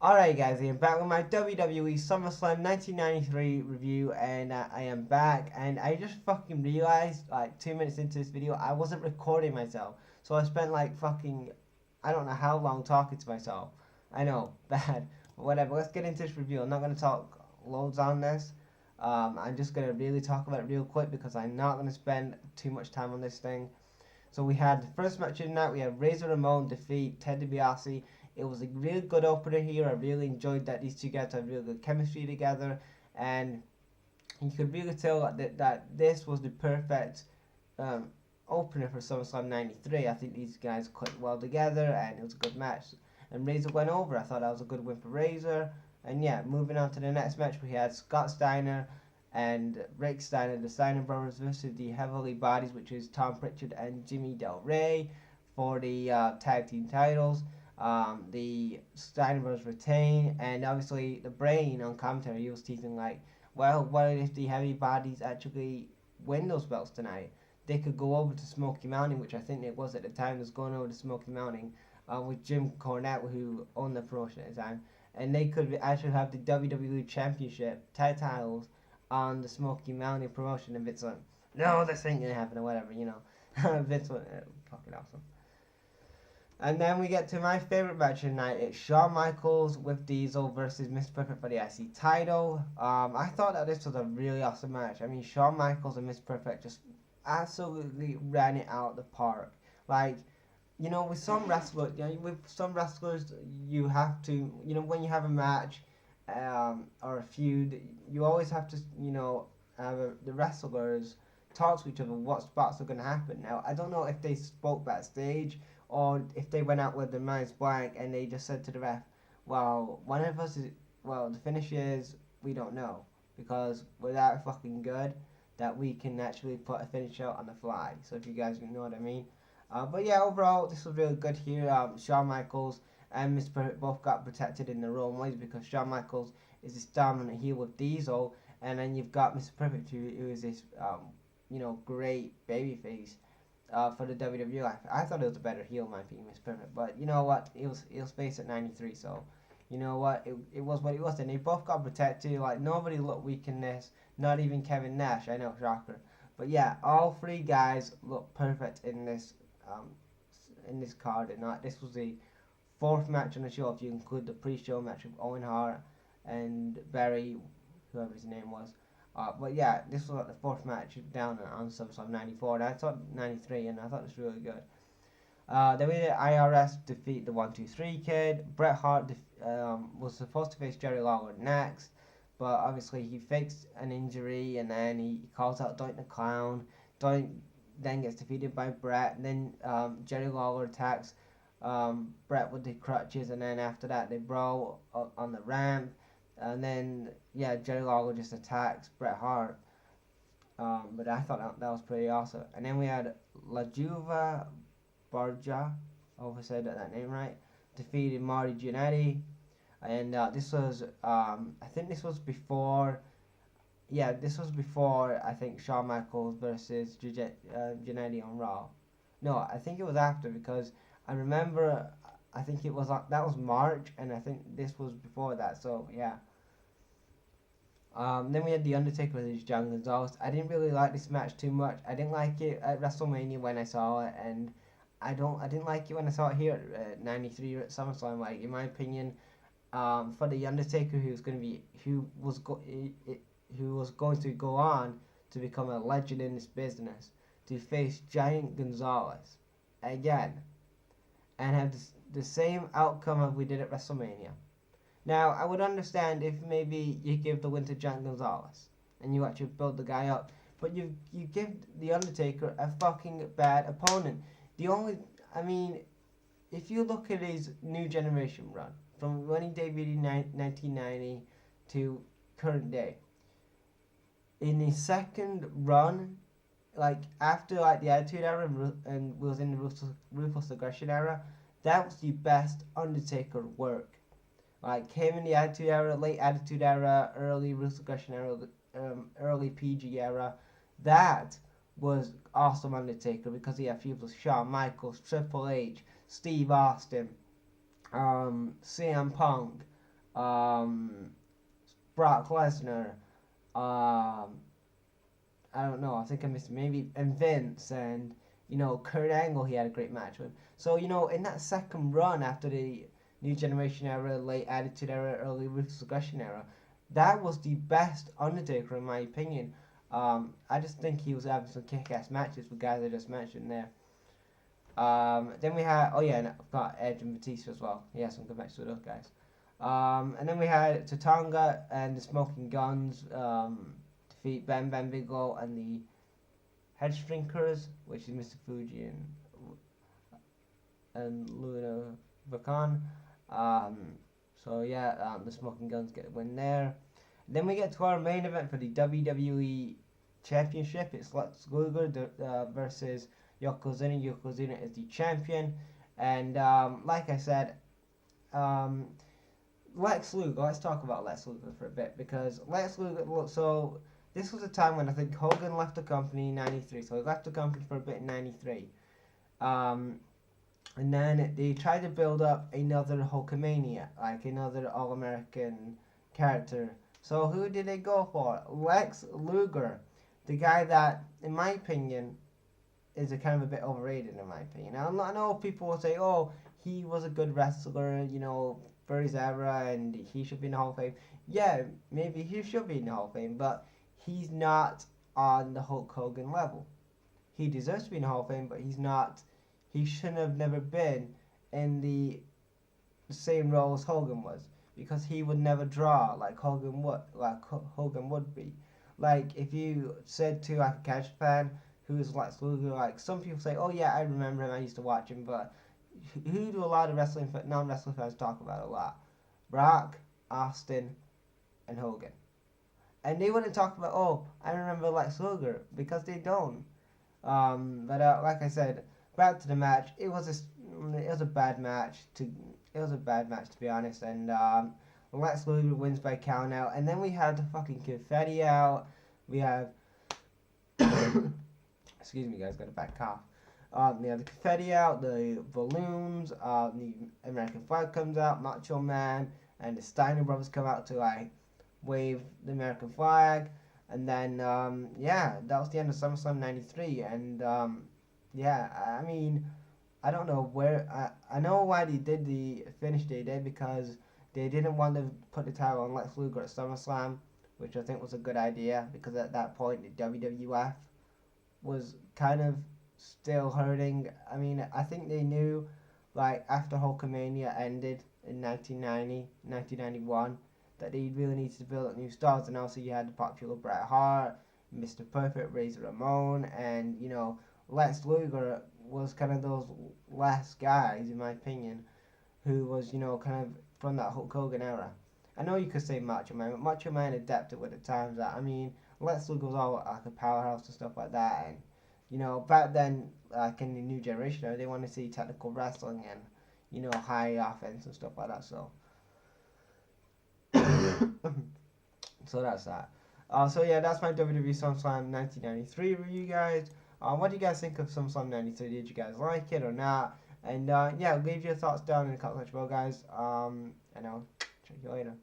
Alright guys, I am back with my WWE Summerslam 1993 review, and I am back, and I just fucking realized like 2 minutes into this video I wasn't recording myself. So I spent like fucking, I don't know how long talking to myself. I know, bad, but whatever. Let's get into this review. I'm not going to talk loads on this. I'm just going to really talk about it real quick because I'm not going to spend too much time on this thing. So we had the first match of the night. We had Razor Ramon defeat Ted DiBiase. It was a real good opener here. I really enjoyed that these two guys had real good chemistry together, and you could really tell that this was the perfect um, opener for SummerSlam '93. I think these guys clicked well together, and it was a good match. And Razor went over. I thought that was a good win for Razor. And yeah, moving on to the next match, we had Scott Steiner and Rick Steiner, the Steiner brothers versus the Heavenly Bodies, which is Tom Pritchard and Jimmy Del Rey, for the tag team titles. The Steiner brothers retain, and obviously the Brain on commentary, he was teasing like, well, what if the Heavy Bodies actually win those belts tonight? They could go over to Smoky Mountain, which I think it was at the time, was going over to Smoky Mountain with Jim Cornette, who owned the promotion at the time, and they could actually have the WWE Championship tag titles on the Smoky Mountain promotion. And Vince went, no, this ain't gonna happen, or whatever, you know. Vince went, fucking awesome. And then we get to my favorite match of the night. It's Shawn Michaels with Diesel versus Mr. Perfect for the IC title. I thought that this was a really awesome match. I mean, Shawn Michaels and Mr. Perfect just absolutely ran it out of the park. Like, you know, with some wrestlers, you have to, you know, when you have a match or a feud, you always have to, you know, the wrestlers talk to each other what spots are going to happen. Now, I don't know if they spoke backstage or if they went out with their minds blank and they just said to the ref, well, one of us is, well, the finish is, we don't know. Because we're that fucking good that we can actually put a finish out on the fly. So if you guys know what I mean. But yeah, overall, this was really good here. Shawn Michaels and Mr. Perfect both got protected in their own ways because Shawn Michaels is this dominant heel with Diesel, and then you've got Mr. Perfect who is this, you know, great babyface for the WWE. I thought it was a better heel, in my opinion, Mr. Perfect. But you know what? It was face at 93, so you know what? It was what it was, and they both got protected. Like nobody looked weak in this, not even Kevin Nash. I know, shocker. But yeah, all three guys look perfect um, in this card, and this was the fourth match on the show if you include the pre-show match with Owen Hart and Barry, whoever his name was. But yeah, this was like the fourth match down on SummerSlam '94, and I thought '93, and I thought it was really good. Then we did IRS defeat the 1-2-3 Kid. Bret Hart was supposed to face Jerry Lawler next, but obviously he faked an injury, and then he calls out Doink the Clown. Doink then gets defeated by Bret. And then Jerry Lawler attacks Bret with the crutches, and then after that they brawl on the ramp. And then yeah, Jerry Lawler just attacks Bret Hart. But I thought that was pretty awesome. And then we had La Juva Barja, I hope I said that name right, defeated Marty Jannetty. And this was, I think this was before, yeah, this was before, I think, Shawn Michaels versus Jannetty on Raw. No, I think it was after because I remember, I think it was, that was March, and I think this was before that, so yeah. Then we had The Undertaker versus John Gonzalez. I didn't really like this match too much. I didn't like it at WrestleMania when I saw it, and I didn't like it when I saw it here at '93 at SummerSlam. Like in my opinion, for The Undertaker, who was going to go on to become a legend in this business, to face Giant Gonzalez again and have the same outcome as we did at WrestleMania. Now, I would understand if maybe you give the win to Giant Gonzalez and you actually build the guy up, but you give The Undertaker a fucking bad opponent. The only, I mean, if you look at his new generation run, from when he debuted in 1990 to current day, in his second run, like after like the Attitude Era and was in the Ruthless Aggression Era, that was the best Undertaker work. Like came in the Attitude Era, late Attitude Era, early Ruthless Aggression Era, early PG Era. That was awesome Undertaker because he had feuds with Shawn Michaels, Triple H, Steve Austin, CM Punk, Brock Lesnar, I don't know. I think I missed maybe and Vince and Kurt Angle. He had a great match with. So in that second run after the New Generation era, late Attitude era, early Ruthless Aggression era, that was the best Undertaker in my opinion. I just think he was having some kick-ass matches with guys I just mentioned there. Then we had and I've got Edge and Batista as well. He had some good matches with those guys. And then we had Tatanka and the Smoking Guns. Defeat Bam Bam Bigelow and the Headshrinkers, which is Mr. Fuji and Luna Vachon. The Smoking Guns get a win there. Then we get to our main event for the WWE Championship. It's Lex Luger versus Yokozuna. Yokozuna is the champion. And like I said, Lex Luger, let's talk about Lex Luger for a bit. Because Lex Luger, this was a time when I think Hogan left the company in 93. So he left the company for a bit in 93. And then they tried to build up another Hulkamania, like another All-American character. So who did they go for? Lex Luger. The guy that, in my opinion, is a kind of a bit overrated in my opinion. I know people will say, oh, he was a good wrestler, for his era and he should be in the Hall of Fame. Yeah, maybe he should be in the Hall of Fame, but he's not on the Hulk Hogan level. He deserves to be in the Hall of Fame, but he's not. He shouldn't have never been in the same role as Hogan was, because he would never draw like Hogan would be. Like if you said to like a casual fan who is Lex Luger, like some people say, oh yeah, I remember him, I used to watch him, but who do a lot of non-wrestling fans talk about a lot? Brock, Austin, and Hogan. And they wouldn't talk about, oh, I remember Lex Luger, because they don't. Like I said, back to the match. It was a bad match to be honest. And Lex Luger wins by count out. And then we have the fucking confetti out. We have, excuse me, guys, got a bad cough. We have the confetti out, the balloons, the American flag comes out, Macho Man and the Steiner brothers come out to like wave the American flag, and then that was the end of SummerSlam '93. And I mean, I don't know where I know why they did the finish they did, because they didn't want to put the title on Lex Luger at SummerSlam, which I think was a good idea, because at that point the WWF was kind of still hurting. I mean, I think they knew, like, after Hulkamania ended in 1991, that they really needed to build up new stars. And also you had the popular Bret Hart, Mr. Perfect, Razor Ramon, and, Lex Luger was kind of those last guys, in my opinion, who was, kind of from that Hulk Hogan era. I know you could say Macho Man, but Macho Man adapted with the times. That, I mean, Lex Luger was all like a powerhouse and stuff like that, and back then, like in the New Generation, they want to see technical wrestling and, high offense and stuff like that. So, so that's that. That's my WWE SummerSlam 1993 review, guys. What do you guys think of SummerSlam 93? Did you guys like it or not? And leave your thoughts down in the comment section below, guys. And I'll check you later.